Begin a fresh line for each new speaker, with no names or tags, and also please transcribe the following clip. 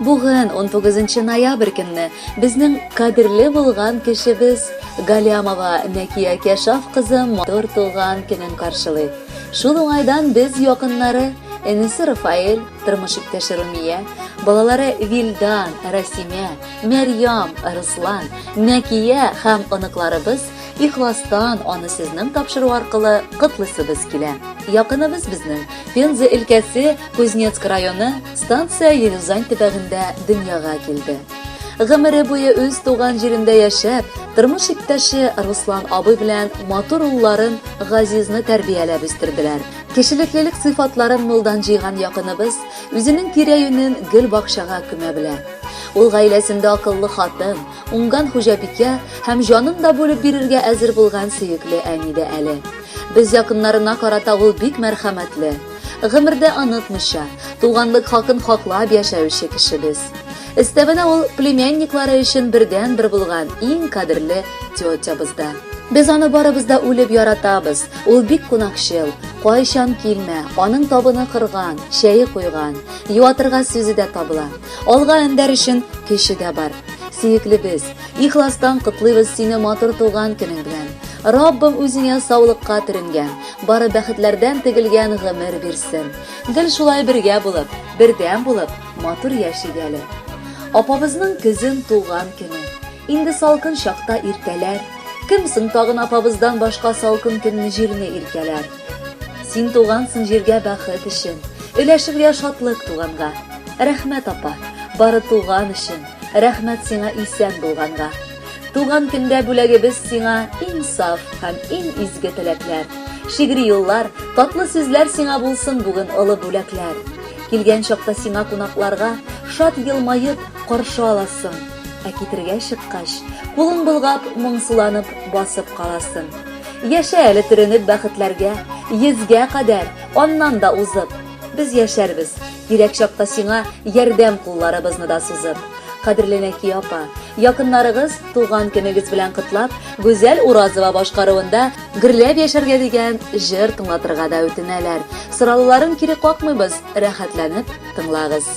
Бүген 19 ноябрь көнне безнең кадерле булган кешебез Галямова Нәкия Кәшаф кызы матур туган көнен каршылый. Шул уңайдан без якыннары энесе Рафаэль, тормыш иптәше Румия, балалары Вилдан, Расимә, Мәрьям, Руслан, Нәкия һәм оныкларыбыз ихластан аны сезнең тапшыру аркылы котлысыбыз килә. Якыныбыз безнең Пенза өлкәсе Кузнецк районы станция Елузань төбәгендә дөньяга килде. Гомере буе үз туган җирендә яшәп, тормыш иптәше Руслан абый белән матур улларын Газизны тәрбияләп үстерделәр. Кешелеклелек сыйфатларын мулдан җыйган якыныбыз үзенең тирә-юнен гел бакчага күмә белә. Ул гаиләсендә акыллы хатын, уңган хуҗабикә һәм җанын да бүлеп бирергә әзер булган сөекле әни дә әле. Без якыннарына карата ул бик мәрхәмәтле. Гомердә онытмыйча, туганлык хакын хаклап яшәүче кешебез. Өстәвенә ул племянниклары өчен бердән-бер булган иң кадерле тетябызда. Без аны барыбыз да үлеп яратабыз. Ул бик кунакчыл, кайчан килмә, аның табыны кырган, чәе куйган, юатырга сүзе дә табыла. Алга өндәр өчен көче дә бар. Сөеклебез, ихластан котлыйбыз сине матур туган көнең белән. Раббым үзеңә саулыкка төренгән, бары бәхетләрдән тегелгән гомер бирсен. Гел шулай бергә булып, бердәм булып, матур яшигәле. Апабызның көзен туган көне. Инде салкын чакта иртәләр. Кем соң тагын апабыздан башка салкын көнне җирне иркәләр. Син тугансың җиргә бәхет өчен, өләшергә шатлык туганга. Рәхмәт апа, бары туган өчен. Рәхмәт сиңа исән булганга. Туган көндә бүләгебез сиңа иң саф һәм иң изге теләкләр. Шигъри юллар, татлы сүзләр сиңа булсын бүген олы бүләкләр. Килгән чакта сиңа кунакларга шат елмаеп каршы аласың. Ә китергә чыккач, кулың булгап, моңсуланып басып каласың. Яшә әле төренеп бәхетләргә, 100гә кадәр, аннан да узып. Без яшәрбез, кирәк чакта сиңа ярдәм кулларыбызны да сузып. Кадерле Нәкия апа, якыннарыгыз туган көнегез белән котлап, Гүзәл Уразова башкаруында гөрләп яшәргә дигән җыр тыңлатырга да үтенәләр. Сорауларын кире какмыйбыз, рәхәтләнеп тыңлагыз.